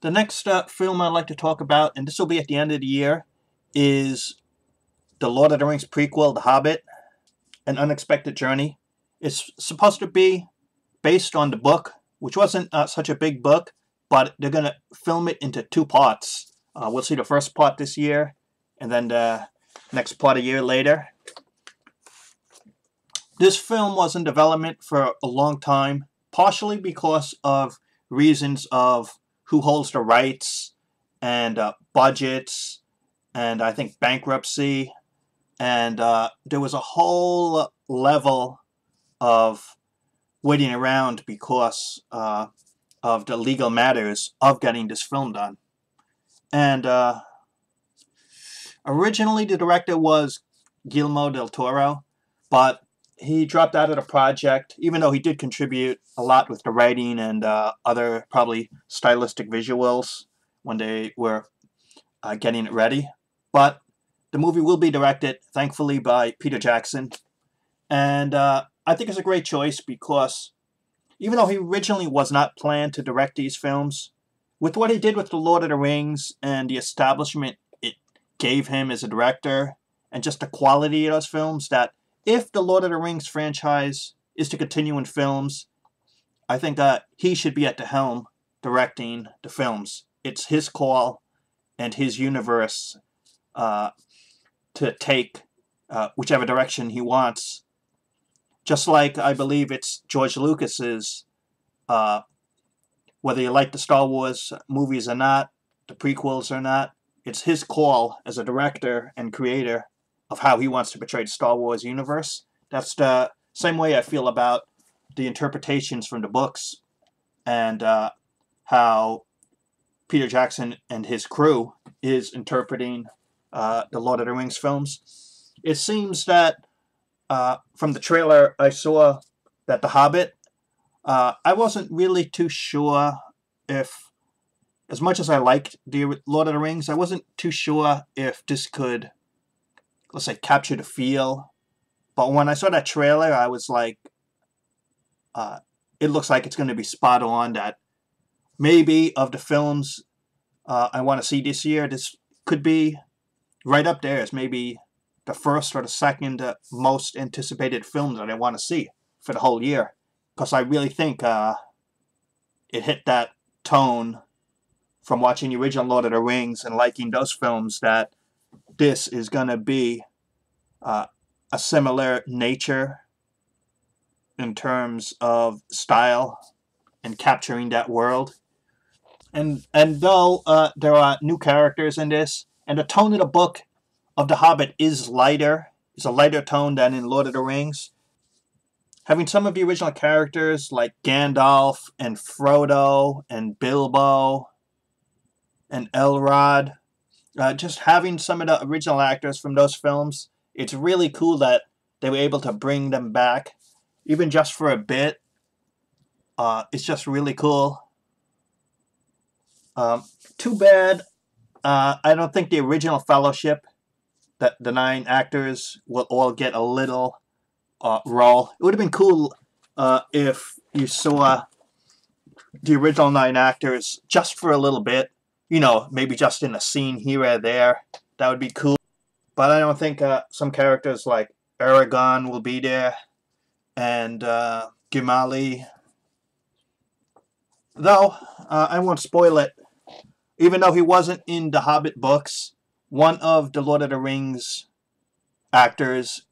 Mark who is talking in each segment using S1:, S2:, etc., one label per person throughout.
S1: The next film I'd like to talk about, and this will be at the end of the year, is the Lord of the Rings prequel, The Hobbit, An Unexpected Journey. It's supposed to be based on the book, which wasn't such a big book, but they're going to film it into two parts. We'll see the first part this year, and then the next part a year later. This film was in development for a long time, partially because of reasons of who holds the rights and budgets and I think bankruptcy. And there was a whole level of waiting around because of the legal matters of getting this film done. And originally the director was Guillermo del Toro, but he dropped out of the project, even though he did contribute a lot with the writing and other probably stylistic visuals when they were getting it ready. But the movie will be directed, thankfully, by Peter Jackson. And I think it's a great choice because even though he originally was not planned to direct these films, with what he did with The Lord of the Rings and the establishment it gave him as a director, and just the quality of those films, that if the Lord of the Rings franchise is to continue in films, I think he should be at the helm directing the films. It's his call and his universe to take whichever direction he wants. Just like I believe it's George Lucas's, whether you like the Star Wars movies or not, the prequels or not, it's his call as a director and creator of how he wants to portray the Star Wars universe. That's the same way I feel about the interpretations from the books and how Peter Jackson and his crew is interpreting the Lord of the Rings films. It seems that from the trailer I saw that The Hobbit, I wasn't really too sure if, as much as I liked the Lord of the Rings, I wasn't too sure if this could, let's say, capture the feel. But when I saw that trailer, I was like, it looks like it's going to be spot on. That maybe of the films I want to see this year, this could be right up there as maybe the first or the second most anticipated film that I want to see for the whole year. Because I really think it hit that tone from watching the original Lord of the Rings and liking those films, that this is going to be a similar nature in terms of style and capturing that world. And though there are new characters in this, and the tone of the book of The Hobbit is lighter, it's a lighter tone than in Lord of the Rings. Having some of the original characters like Gandalf and Frodo and Bilbo and Elrod, just having some of the original actors from those films, it's really cool that they were able to bring them back, even just for a bit. It's just really cool. Too bad I don't think the original Fellowship, that the 9 actors will all get a little role. It would have been cool if you saw the original 9 actors just for a little bit. You know, maybe just in a scene here or there. That would be cool. But I don't think some characters like Aragorn will be there, and Gimali. Though, I won't spoil it. Even though he wasn't in the Hobbit books, one of the Lord of the Rings actors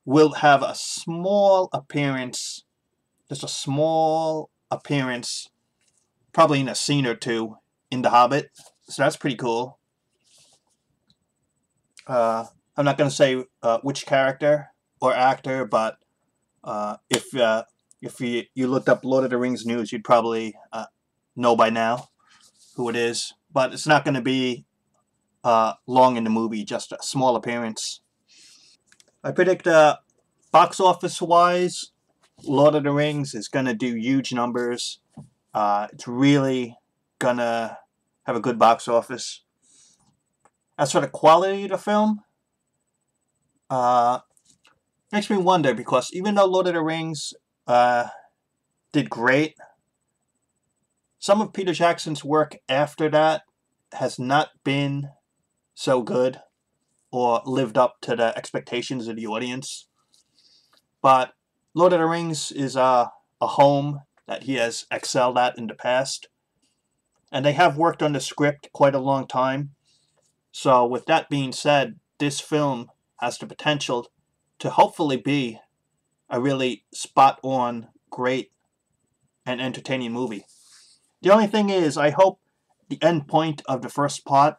S1: will have a small appearance, just a small appearance, probably in a scene or two in The Hobbit. So that's pretty cool. I'm not going to say which character or actor, but if you looked up Lord of the Rings news, you'd probably know by now who it is. But it's not going to be long in the movie, just a small appearance. I predict box office wise, Lord of the Rings is going to do huge numbers. It's really going to have a good box office. As for the quality of the film, makes me wonder, because even though Lord of the Rings did great, some of Peter Jackson's work after that has not been so good or lived up to the expectations of the audience. But Lord of the Rings is a home that he has excelled at in the past. And they have worked on the script quite a long time. So with that being said, this film has the potential to hopefully be a really spot-on, great, and entertaining movie. The only thing is, I hope the end point of the first part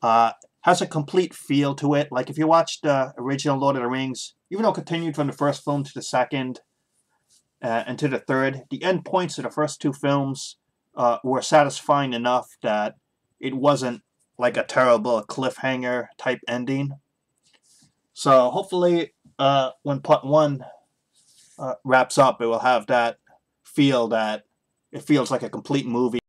S1: has a complete feel to it. Like if you watch the original Lord of the Rings, even though it continued from the first film to the second and to the third, the end points of the first two films were satisfying enough that it wasn't like a terrible cliffhanger type ending. So hopefully when part one wraps up, it will have that feel that it feels like a complete movie.